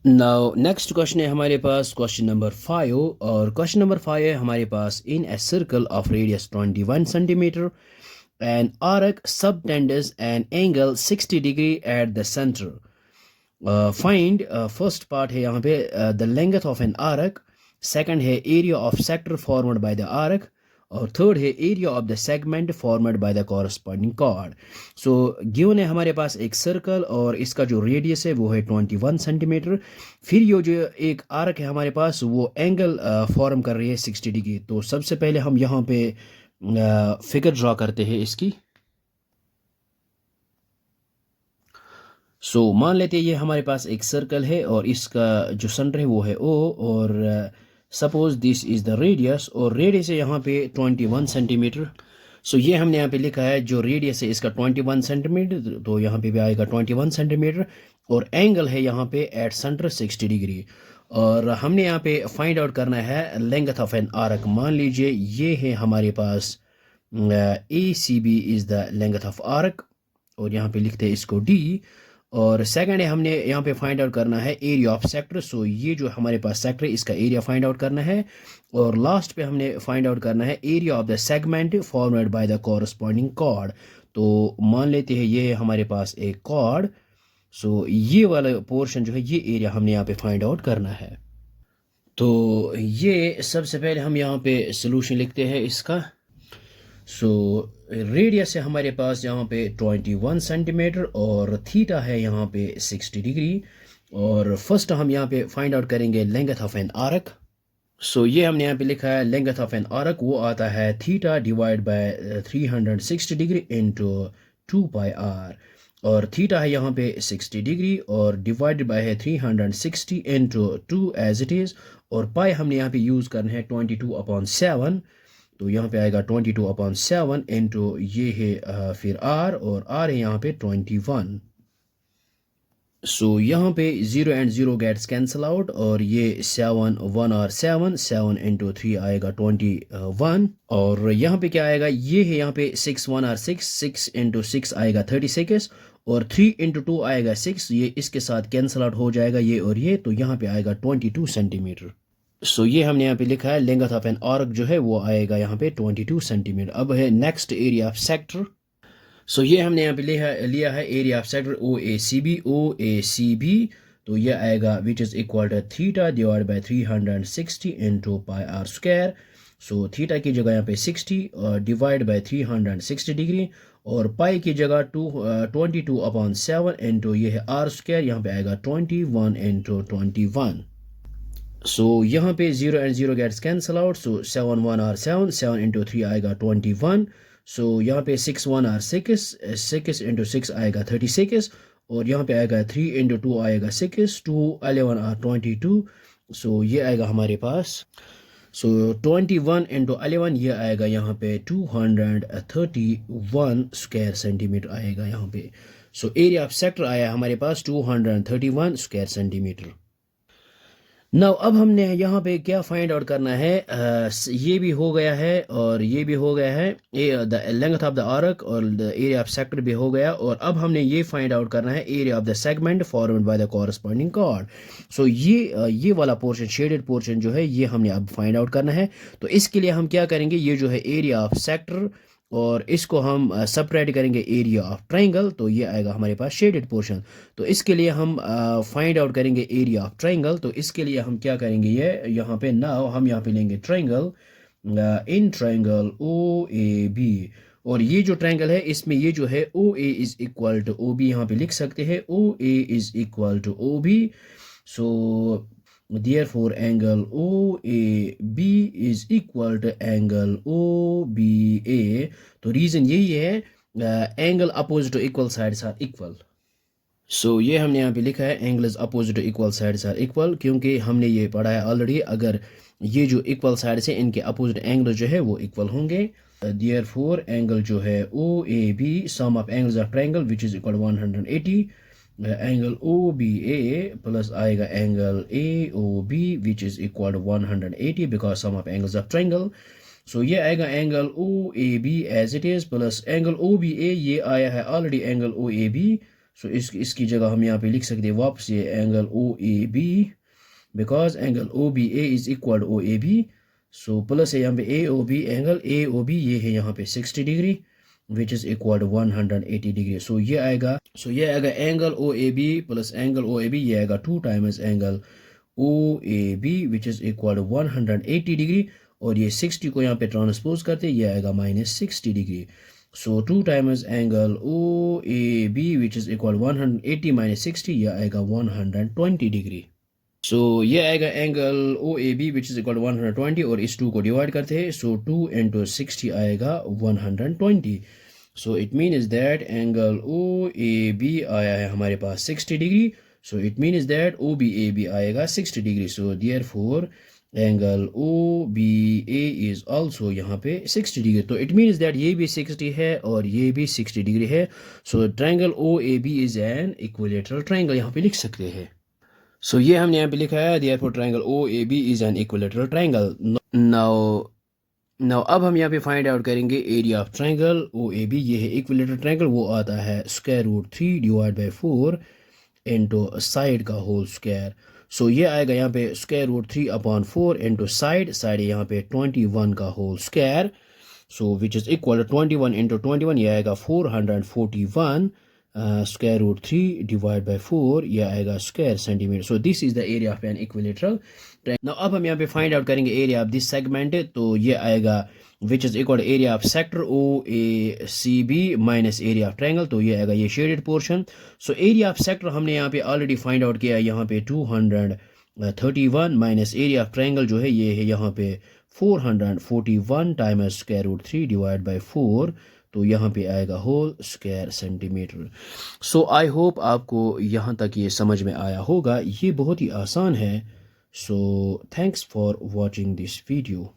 Now next question है हमारे पास question number 5 और क्वेश्चन नंबर 5 है हमारे पास in a circle of radius 21 centimetre and arc subtends an angle 60 degree at the centre find first part है यहाँ पे the length of an arc second है area of sector formed by the arc और third है area of the segment formed by the corresponding chord. So given है हमारे पास एक circle और इसका जो रेडियस है वो है 21 सेंटीमीटर। फिर ये जो एक आर्क है हमारे पास वो एंगल फॉर्म कर रही है 60 डिग्री। तो सबसे पहले हम यहाँ पे फिगर ड्रॉ करते हैं इसकी। सो मान लेते हैं ये हमारे पास एक सर्कल है और इसका जो सेंटर है वो है ओ और suppose this is the radius और रेडियस है यहाँ पे 21 सेंटीमीटर। सो ये हमने यहाँ पे लिखा है जो रेडियस है इसका 21 सेंटीमीटर, तो यहाँ पे भी आएगा 21 सेंटीमीटर और एंगल है यहाँ पे एट सेंटर 60 डिग्री। और हमने यहाँ पे फाइंड आउट करना है लेंथ ऑफ एन आर्क। मान लीजिए ये है हमारे पास A C B is the length of arc और यहाँ पे लिखते हैं इसको डी। और सेकंड है हमने यहाँ पे फाइंड आउट करना है एरिया ऑफ सेक्टर। सो ये जो हमारे पास सेक्टर है इसका एरिया फाइंड आउट करना है और लास्ट पे हमने फाइंड आउट करना है area of the segment formed by the corresponding chord. तो मान लेते हैं ये है हमारे पास एक कॉर्ड। सो ये वाला पोर्शन जो है ये एरिया हमने यहाँ पे फाइंड आउट करना है। तो ये सबसे पहले हम यहाँ पे सोल्यूशन लिखते हैं इसका। सो रेडियस है हमारे पास यहाँ पे 21 सेंटीमीटर और थीटा है यहाँ पे 60 डिग्री। और फर्स्ट हम यहाँ पे फाइंड आउट करेंगे लेंथ ऑफ एन आर्क। सो ये हमने यहाँ पे लिखा है लेंथ ऑफ एन आर्क वो आता है theta divide by 360 degree into 2 pi r और थीटा है यहाँ पे 60 डिग्री और डिवाइडेड बाय है 360 इंटू 2 एज इट इज़ और पाई हमने यहाँ पे यूज़ करना है 22/7। तो यहाँ पे आएगा 22/7 इंटू ये है फिर आर और आर है यहाँ पे 21। सो यहाँ पे 0 एंड 0 गेट्स कैंसिल आउट और ये 7 1 और 7 7 इंटू 3 आएगा 21 और यहाँ पे क्या आएगा ये है यहाँ पे 6 1 और 6 6 इंटू 6 आएगा 36 और 3 इंटू 2 आएगा 6। ये इसके साथ कैंसिल आउट हो जाएगा ये और ये, तो यहाँ पे आएगा 22 सेंटीमीटर। सो ये हमने यहाँ पे लिखा है लेंथ ऑफ एन आर्क जो है वो आएगा यहाँ पे 22 सेंटीमीटर। अब है next area of sector. So ये हमने यहाँ पे लिया है area of sector O A C B. तो ये आएगा which is equal to theta divide by 360 into pi r square. So theta की जगह यहाँ पे 60 और डिवाइड बाय 360 डिग्री और पाई की जगह 22/7 इंटू ये है आर स्क्वायर, यहाँ पे आएगा 21 इंटू 21। सो यहाँ पे 0 एंड 0 गेट्स कैंसिल आउट। सो 7 1 और 7 7 इंटू 3 आएगा 21। सो यहाँ पे 6 1 और 6 6 इंटू 6 आएगा 36 और यहाँ पे आएगा 3 इंटू 2 आएगा 6 2 11 और 22। सो ये आएगा हमारे पास। सो 21 इंटू 11 ये आएगा यहाँ पे 231 स्क्वायर सेंटीमीटर आएगा यहाँ पे। सो एरिया ऑफ सेक्टर आया हमारे पास 231 स्क्वायर सेंटीमीटर। नाउ अब हमने यहाँ पे क्या फाइंड आउट करना है, ये भी हो गया है और ये भी हो गया है, the length of the arc और द एरिया ऑफ सेक्टर भी हो गया और अब हमने ये फाइंड आउट करना है area of the segment formed by the corresponding chord. So ये वाला पोर्शन शेडेड पोर्शन जो है ये हमने अब फाइंड आउट करना है। तो इसके लिए हम क्या करेंगे, ये जो है एरिया ऑफ सेक्टर और इसको हम सबट्रैक्ट करेंगे एरिया ऑफ ट्राइंगल, तो ये आएगा हमारे पास शेडेड पोर्शन। तो इसके लिए हम फाइंड आउट करेंगे एरिया ऑफ ट्राइंगल। तो इसके लिए हम क्या करेंगे, ये यहाँ पे नाउ हम यहाँ पे लेंगे triangle in triangle O A B और ये जो ट्राइंगल है इसमें ये जो है O A is equal to O B यहाँ पे लिख सकते हैं O A is equal to O B. So therefore angle OAB is equal to angle OBA। तो रीजन यही है angle opposite to equal sides are equal. So ये हमने यहाँ पे लिखा है angle is opposite to equal sides are equal, क्योंकि हमने ये पढ़ा है ऑलरेडी अगर ये जो इक्वल साइड्स है इनके अपोजिट एंगल जो है वो इक्वल होंगे। therefore एंगल जो है OAB sum of angles of triangle which is equal 180 angle OBA plus आएगा angle AOB which is equal to 180 because sum of angles of triangle. So ये आएगा angle OAB as it is plus angle OBA, ये आया है already angle OAB। सो इसकी जगह हम यहाँ पे लिख सकते हैं वापस ये angle O A B, because angle O B A is equal O A B. So plus है यहाँ पे A O B, angle A O B ये है यहाँ पे 60 degree which is equal to 180 degree. So ये आएगा angle O A B plus angle O A B, ये आएगा 2 times angle O A B which is equal to 180 degree, और ये 60 को यहाँ पे ट्रांसपोज करते ये आएगा -60 degree. So 2 times angle O A B which is equal 180 -60, ये आएगा 120 डिग्री। सो ये आएगा angle O A B which is equal 120, और इस 2 को डिवाइड करते हैं, सो 2 into 60 आएगा 120। So it means that angle O A B आया है हमारे पास 60 degree, so it means that O B A B आएगा 60 degree. So therefore angle O B A is also यहाँ पे 60 डिग्री। तो इट मीन्स दैट ये भी 60 है और ये भी 60 डिग्री है। So triangle O A B is an equilateral triangle, यहाँ पे लिख सकते हैं। सो ये हमने यहाँ पे लिखा है therefore triangle O A B is an equilateral triangle. Now अब हम यहाँ पे फाइंड आउट करेंगे area of triangle O A B. ये है इक्विलेटरल ट्रायंगल, वो आता है √3 डिवाइड बाई 4 इंटू साइड का होल स्क्वायर। सो ये आएगा यहाँ पे √3/4 इंटू साइड यहाँ पे 21 का whole square. So which is equal to 21 into 21, ये आएगा 441 √3 डिवाइड बाई 4, ये आएगा square centimetre. So this is the area of an equilateral triangle. Now अब हम यहाँ पे फाइंड आउट करेंगे एरिया ऑफ दिस सेगमेंट। तो ये आएगा which is equal area of sector O A C B minus area of triangle. तो ये आएगा ये shaded portion. So area of sector हमने यहाँ पे ऑलरेडी फाइंड आउट किया है, यहाँ पे 231 माइनस एरिया ऑफ ट्रायंगल जो है ये है यहाँ पे 441 टाइम्स √3 डिवाइड बाई 4, तो यहाँ पे आएगा whole square centimetre. So I hope आपको यहाँ तक ये समझ में आया होगा, ये बहुत ही आसान है। So thanks for watching this video.